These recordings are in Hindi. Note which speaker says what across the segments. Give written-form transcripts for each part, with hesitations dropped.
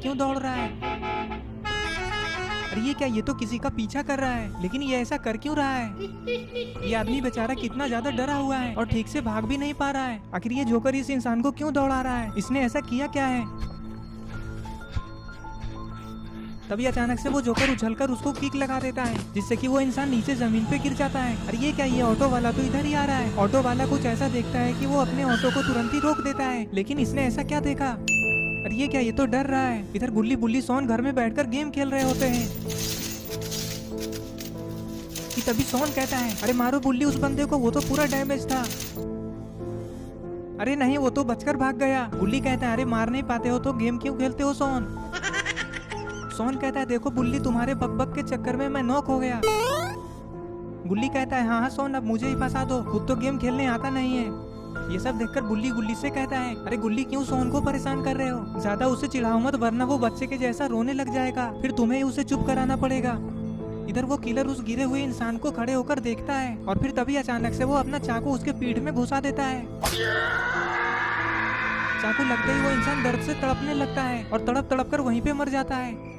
Speaker 1: क्यों दौड़ रहा है? अरे ये क्या, ये तो किसी का पीछा कर रहा है, लेकिन ये ऐसा कर क्यों रहा है? ये आदमी बेचारा कितना ज्यादा डरा हुआ है और ठीक से भाग भी नहीं पा रहा है। आखिर ये जोकर इस इंसान को क्यों दौड़ा रहा है? इसने ऐसा किया क्या है? तभी अचानक से वो जोकर उछलकर उसको किक लगा देता है, जिससे कि वो इंसान नीचे जमीन पे गिर जाता है। अरे ये क्या, ये ऑटो वाला तो इधर ही आ रहा है। ऑटो वाला कुछ ऐसा देखता है कि वो अपने ऑटो को तुरंत ही रोक देता है, लेकिन इसने ऐसा क्या देखा? अरे ये क्या, ये तो डर रहा है। इधर गुल्ली बुल्ली सोन घर में बैठकर गेम खेल रहे होते हैं कि तभी सोन कहता है, अरे मारो बुल्ली उस बंदे को, वो तो पूरा डैमेज था। अरे नहीं, वो तो बचकर भाग गया। गुल्ली कहता है, अरे मार नहीं पाते हो तो गेम क्यों खेलते हो सोन? सोन कहता है, देखो बुल्ली, तुम्हारे बकबक के चक्कर में मैं नॉक हो गया। गुल्ली कहता है, हाँ हाँ सोन, अब मुझे ही फंसा दो, खुद तो गेम खेलने आता नहीं है। ये सब देखकर बुल्ली गुल्ली से कहता है, अरे गुल्ली, क्यों सोन को परेशान कर रहे हो? ज्यादा उसे चिढ़ाओ मत, वरना वो बच्चे के जैसा रोने लग जाएगा, फिर तुम्हें ही उसे चुप कराना पड़ेगा। इधर वो किलर उस गिरे हुए इंसान को खड़े होकर देखता है और फिर तभी अचानक से वो अपना चाकू उसके पीठ में घुसा देता है। चाकू लगते ही वो इंसान दर्द से तड़पने लगता है और तड़प तड़प कर वहीं पे मर जाता है।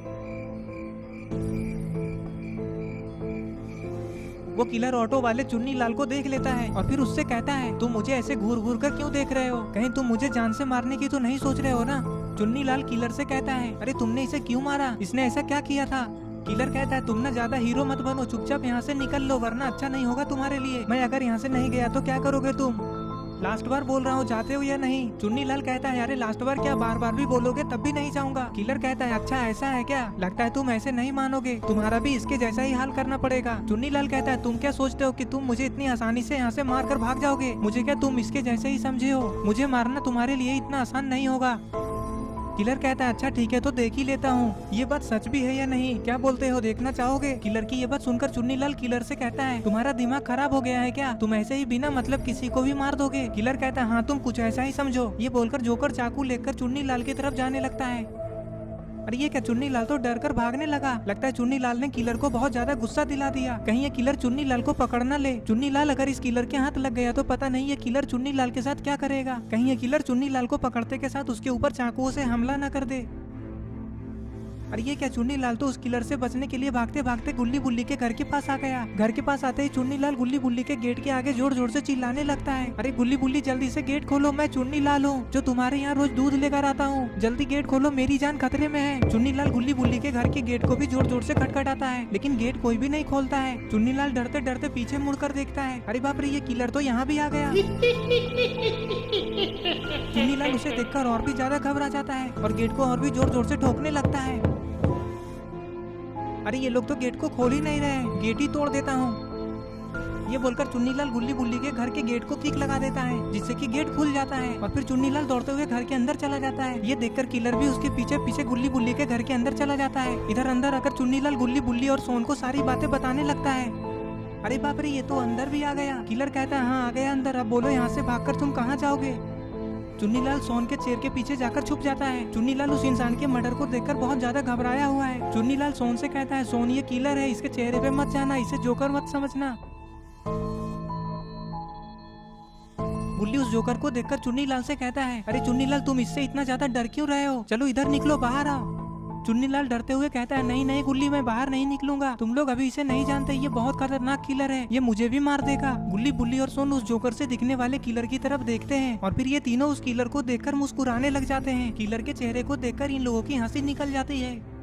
Speaker 1: वो किलर ऑटो वाले चुन्नी लाल को देख लेता है और फिर उससे कहता है, तुम मुझे ऐसे घूर घूर कर क्यों देख रहे हो? कहीं तुम मुझे जान से मारने की तो नहीं सोच रहे हो ना? चुन्नी लाल किलर से कहता है, अरे तुमने इसे क्यों मारा? इसने ऐसा क्या किया था? किलर कहता है, तुम ना ज्यादा हीरो मत बनो, चुपचाप यहाँ से निकल लो, वरना अच्छा नहीं होगा तुम्हारे लिए। मैं अगर यहाँ से नहीं गया तो क्या करोगे तुम? लास्ट बार बोल रहा हूँ, जाते हो या नहीं? चुन्नी लाल कहता है, अरे लास्ट बार क्या, बार बार भी बोलोगे तब भी नहीं जाऊंगा। किलर कहता है, अच्छा ऐसा है क्या? लगता है तुम ऐसे नहीं मानोगे, तुम्हारा भी इसके जैसा ही हाल करना पड़ेगा। चुन्नी लाल कहता है, तुम क्या सोचते हो कि तुम मुझे इतनी आसानी से यहाँ से मार कर भाग जाओगे? मुझे क्या तुम इसके जैसे ही समझे हो? मुझे मारना तुम्हारे लिए इतना आसान नहीं होगा। किलर कहता है, अच्छा ठीक है, तो देख ही लेता हूँ, ये बात सच भी है या नहीं, क्या बोलते हो, देखना चाहोगे? किलर की ये बात सुनकर चुन्नी लाल किलर से कहता है, तुम्हारा दिमाग खराब हो गया है क्या? तुम ऐसे ही बिना मतलब किसी को भी मार दोगे? किलर कहता है, हाँ तुम कुछ ऐसा ही समझो। ये बोलकर जोकर चाकू लेकर चुन्नी लाल की तरफ जाने लगता है। अरे ये क्या, चुन्नी लाल तो डर कर भागने लगा। लगता है चुन्नी लाल ने किलर को बहुत ज्यादा गुस्सा दिला दिया, कहीं ये किलर चुन्नी लाल को पकड़ न ले। चुन्नी लाल अगर इस किलर के हाथ लग गया तो पता नहीं ये किलर चुन्नी लाल के साथ क्या करेगा। कहीं ये किलर चुन्नी लाल को पकड़ते के साथ उसके ऊपर चाकुओं से हमला न कर दे। अरे ये क्या, चुन्नी लाल तो उस किलर से बचने के लिए भागते भागते गुल्ली बुल्ली के घर के पास आ गया। घर के पास आते ही चुन्नी लाल गुल्ली बुल्ली के गेट के आगे जोर जोर से चिल्लाने लगता है, अरे गुल्ली बुल्ली जल्दी से गेट खोलो, मैं चुन्नी लाल हूँ जो तुम्हारे यहाँ रोज दूध लेकर आता हूँ, जल्दी गेट खोलो, मेरी जान खतरे में है। चुन्नी लाल गुल्ली बुल्ली के घर के गेट को भी जोर जोर से खटखटाता है, लेकिन गेट कोई भी नहीं खोलता है। चुन्नी लाल डरते डरते पीछे मुड़कर देखता है, अरे बाप रे, ये किलर तो यहाँ भी आ गया। चुन्नी लाल उसे देखकर और भी ज्यादा घबरा जाता है और गेट को और भी जोर जोर से ठोकने लगता है। अरे ये लोग तो गेट को खोल ही नहीं रहे, गेट ही तोड़ देता हूँ। ये बोलकर चुन्नी लाल गुल्ली बुल्ली के घर के गेट को किक लगा देता है, जिससे कि गेट खुल जाता है और फिर चुन्नी लाल दौड़ते हुए घर के अंदर चला जाता है। ये देखकर किलर भी उसके पीछे पीछे गुल्ली बुल्ली के घर के अंदर चला जाता है। इधर अंदर आकर चुन्नी लाल गुल्ली बुल्ली और सोन को सारी बातें बताने लगता है। अरे बाप रे, ये तो अंदर भी आ गया। किलर कहता है, हाँ आ गया अंदर, अब बोलो यहाँ से भागकर तुम कहाँ जाओगे? चुन्नी लाल सोन के चेयर के पीछे जाकर छुप जाता है। चुन्नी लाल उस इंसान के मर्डर को देखकर बहुत ज्यादा घबराया हुआ है। चुन्नी लाल सोन से कहता है, सोन ये किलर है, इसके चेहरे पे मत जाना, इसे जोकर मत समझना। गुल्ली उस जोकर को देखकर चुन्नी लाल से कहता है, अरे चुन्नी लाल, तुम इससे इतना ज्यादा डर क्यों रहे हो? चलो इधर निकलो, बाहर आओ। चुन्नी लाल डरते हुए कहता है, नहीं नहीं गुल्ली, मैं बाहर नहीं निकलूंगा, तुम लोग अभी इसे नहीं जानते, ये बहुत खतरनाक किलर है, ये मुझे भी मार देगा। गुल्ली बुल्ली और सोन उस जोकर से दिखने वाले किलर की तरफ देखते हैं और फिर ये तीनों उस किलर को देखकर मुस्कुराने लग जाते हैं। किलर के चेहरे को देखकर इन लोगों की हंसी निकल जाती है।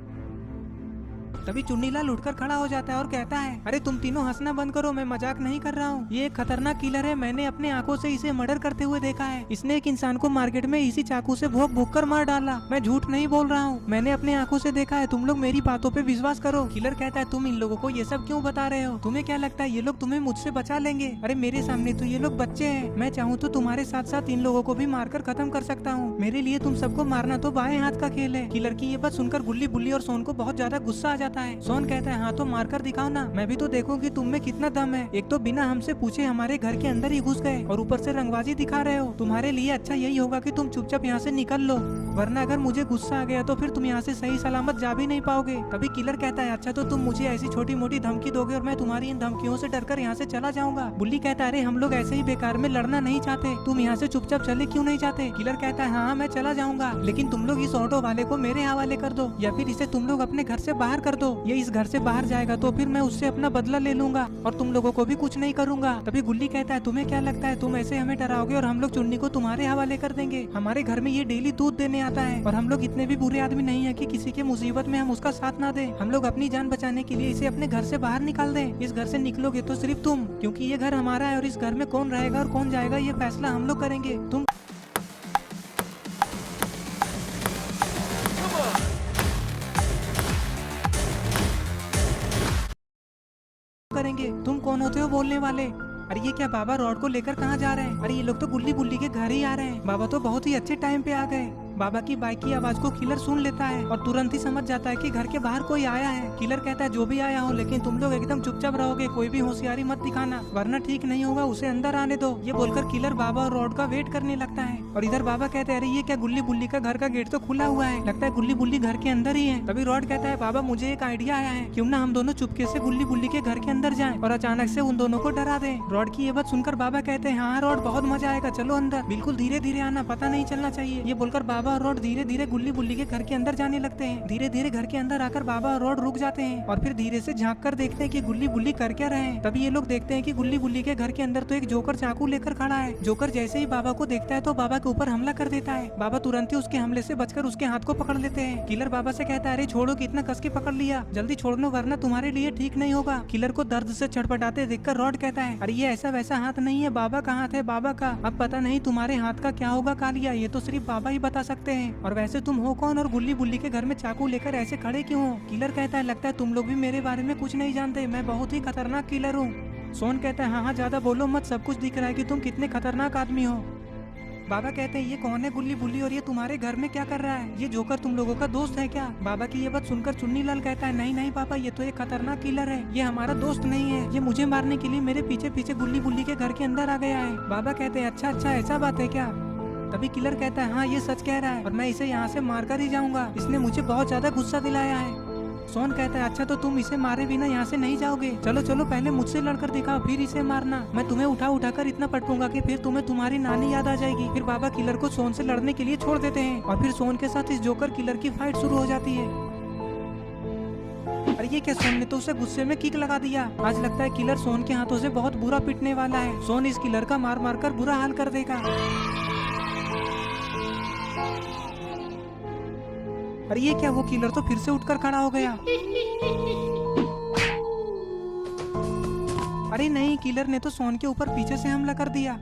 Speaker 1: तभी चुन्नी लाल उठकर खड़ा हो जाता है और कहता है, अरे तुम तीनों हंसना बंद करो, मैं मजाक नहीं कर रहा हूँ, ये एक खतरनाक किलर है, मैंने अपने आंखों से इसे मर्डर करते हुए देखा है। इसने एक इंसान को मार्केट में इसी चाकू से भोंक भोंक कर मार डाला, मैं झूठ नहीं बोल रहा हूँ, मैंने अपने आंखों से देखा है, तुम लोग मेरी बातों पे विश्वास करो। किलर कहता है, तुम इन लोगों को ये सब क्यों बता रहे हो? तुम्हें क्या लगता है ये लोग तुम्हें मुझसे बचा लेंगे? अरे मेरे सामने तो ये लोग बच्चे हैं, मैं चाहूँ तो तुम्हारे साथ साथ इन लोगों को भी मारकर खत्म कर सकता हूँ, मेरे लिए तुम सबको मारना तो बाएं हाथ का खेल है। किलर की ये बात सुनकर गुल्ली बुल्ली और सोन को बहुत ज्यादा गुस्सा आ जाता आता है। सोन कहता है हाँ तो मारकर दिखाओ ना, मैं भी तो देखूं कि तुम में कितना दम है। एक तो बिना हमसे पूछे हमारे घर के अंदर ही घुस गए और ऊपर से रंगबाजी दिखा रहे हो। तुम्हारे लिए अच्छा यही होगा कि तुम चुपचाप यहाँ से निकल लो, वरना अगर मुझे गुस्सा आ गया तो फिर तुम यहाँ से सही सलामत जा भी नहीं पाओगे। तभी किलर कहता है अच्छा तो तुम मुझे ऐसी छोटी मोटी धमकी दोगे और मैं तुम्हारी इन धमकियों से डरकर यहाँ से चला जाऊंगा। बुल्ली कहता है अरे हम लोग ऐसे ही बेकार में लड़ना नहीं चाहते, तुम यहाँ से चुपचाप चले क्यों नहीं जाते। किलर कहता है हाँ मैं चला जाऊंगा, लेकिन तुम लोग इस ऑटो वाले को मेरे हवाले कर दो या फिर इसे तुम लोग अपने घर से बाहर कर दो। ये इस घर से बाहर जाएगा तो फिर मैं उससे अपना बदला ले लूंगा और तुम लोगों को भी कुछ नहीं करूंगा। तभी गुल्ली कहता है तुम्हें क्या लगता है तुम ऐसे हमें डराओगे और हम लोग चुन्नी को तुम्हारे हवाले कर देंगे। हमारे घर में ये डेली दूध देने आता है और हम लोग इतने भी बुरे आदमी नहीं है कि किसी के मुसीबत में हम उसका साथ ना दें। हम लोग अपनी जान बचाने के लिए इसे अपने घर से बाहर निकाल दें। इस घर से निकलोगे तो सिर्फ तुम, क्योंकि ये घर हमारा है और इस घर में कौन रहेगा और कौन जाएगा ये फैसला हम लोग करेंगे। तुम करेंगे, तुम कौन होते हो बोलने वाले। अरे ये क्या बाबा रॉड को लेकर कहाँ जा रहे हैं। अरे ये लोग तो गुल्ली बुल्ली के घर ही आ रहे हैं। बाबा तो बहुत ही अच्छे टाइम पे आ गए। बाबा की बाइक की आवाज को किलर सुन लेता है और तुरंत ही समझ जाता है कि घर के बाहर कोई आया है। किलर कहता है जो भी आया हो लेकिन तुम लोग एकदम चुपचाप रहोगे, कोई भी होशियारी मत दिखाना वरना ठीक नहीं होगा, उसे अंदर आने दो। ये बोलकर किलर बाबा और रॉड का वेट करने लगता है और इधर बाबा कहते हैं अरे ये क्या गुल्ली बुल्ली का घर का गेट तो खुला हुआ है, लगता है गुल्ली बुल्ली घर के अंदर ही है। तभी रॉड कहता है बाबा मुझे एक आइडिया आया है, क्यों ना हम दोनों चुपके से गुल्ली बुल्ली के घर के अंदर जाएं और अचानक से उन दोनों को डरा दें। रॉड की ये बात सुनकर बाबा कहते हैं हाँ रॉड बहुत मजा आएगा, चलो अंदर, बिल्कुल धीरे धीरे आना, पता नहीं चलना चाहिए। ये बोलकर बाबा और रॉड धीरे धीरे गुल्ली बुल्ली के घर के अंदर जाने लगते हैं। धीरे धीरे घर के अंदर आकर बाबा और रॉड रुक जाते हैं और फिर धीरे से झांक कर देखते हैं कि गुल्ली बुल्ली कर क्या रहे हैं। तभी ये लोग देखते हैं कि गुल्ली बुल्ली के घर के अंदर तो एक जोकर चाकू लेकर खड़ा है। जोकर जैसे ही बाबा को देखता है तो बाबा के ऊपर हमला कर देता है। बाबा तुरंत ही उसके हमले से बचकर उसके हाथ को पकड़ लेते हैं। किलर बाबा से कहता है अरे छोड़ो, कितना कस के पकड़ लिया, जल्दी छोड़ लो वरना तुम्हारे लिए ठीक नहीं होगा। किलर को दर्द से छटपटाते देखकर रॉड कहता है अरे ये ऐसा वैसा हाथ नहीं है, बाबा का हाथ है, बाबा का। अब पता नहीं तुम्हारे हाथ का क्या होगा कालिया, ये तो सिर्फ बाबा ही बता सकते हैं। और वैसे तुम हो कौन और गुल्ली बुल्ली के घर में चाकू लेकर ऐसे खड़े क्यों हो। किलर कहता है लगता है तुम लोग भी मेरे बारे में कुछ नहीं जानते, मैं बहुत ही खतरनाक किलर हूँ। सोन कहता है हाँ ज्यादा बोलो मत, सब कुछ दिख रहा है कि तुम कितने खतरनाक आदमी हो। बाबा कहते हैं ये कौन है गुल्ली बुल्ली और ये तुम्हारे घर में क्या कर रहा है, ये जोकर तुम लोगों का दोस्त है क्या। बाबा की ये बात सुनकर चुन्नी लाल कहता है नहीं नहीं पापा, ये तो एक खतरनाक किलर है, ये हमारा दोस्त नहीं है, ये मुझे मारने के लिए मेरे पीछे पीछे गुल्ली बुल्ली के घर के अंदर आ गया है। बाबा कहते हैं अच्छा अच्छा ऐसा बात है क्या। तभी किलर कहता है हाँ ये सच कह रहा है और मैं इसे यहाँ से मारकर ही जाऊंगा, इसने मुझे बहुत ज्यादा गुस्सा दिलाया है। सोन कहता है अच्छा तो तुम इसे मारे बिना यहाँ से नहीं जाओगे, चलो चलो पहले मुझसे लड़कर दिखाओ फिर इसे मारना, मैं तुम्हें उठा उठा कर इतना पटकूंगा कि फिर तुम्हें तुम्हारी नानी याद आ जाएगी। फिर बाबा किलर को सोन से लड़ने के लिए छोड़ देते हैं और फिर सोन के साथ इस जोकर किलर की फाइट शुरू हो जाती है। अरे ये क्या, सोन ने तो उसे गुस्से में किक लगा दिया। आज लगता है किलर सोन के हाथों से बहुत बुरा पिटने वाला है। सोन इस किलर का मार मार कर बुरा हाल कर देगा। अरे ये क्या, वो किलर तो फिर से उठकर खड़ा हो गया। अरे नहीं, किलर ने तो सोन के ऊपर पीछे से हमला कर दिया।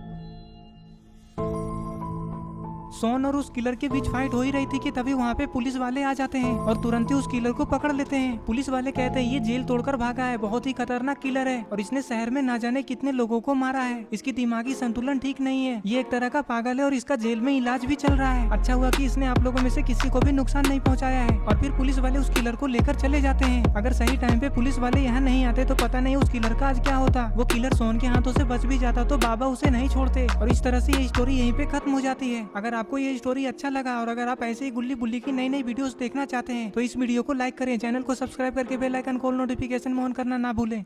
Speaker 1: सोन और उस किलर के बीच फाइट हो ही रही थी कि तभी वहाँ पे पुलिस वाले आ जाते हैं और तुरंत ही उस किलर को पकड़ लेते हैं। पुलिस वाले कहते हैं ये जेल तोड़कर भागा है, बहुत ही खतरनाक किलर है और इसने शहर में ना जाने कितने लोगों को मारा है, इसकी दिमागी संतुलन ठीक नहीं है, ये एक तरह का पागल है और इसका जेल में इलाज भी चल रहा है। अच्छा हुआ कि इसने आप लोगों में से किसी को भी नुकसान नहीं पहुँचाया है। और फिर पुलिस वाले उस किलर को लेकर चले जाते हैं। अगर सही टाइम पे पुलिस वाले यहाँ नहीं आते तो पता नहीं उस किलर का आज क्या होता। वो किलर सोन के हाथों से बच भी जाता तो बाबा उसे नहीं छोड़ते और इस तरह से ये स्टोरी यहीं पे खत्म हो जाती है। अगर आपको ये स्टोरी अच्छा लगा और अगर आप ऐसे ही गुल्ली बुल्ली की नई नई वीडियोस देखना चाहते हैं तो इस वीडियो को लाइक करें, चैनल को सब्सक्राइब करके बेल आइकन कॉल नोटिफिकेशन में ऑन करना ना भूलें।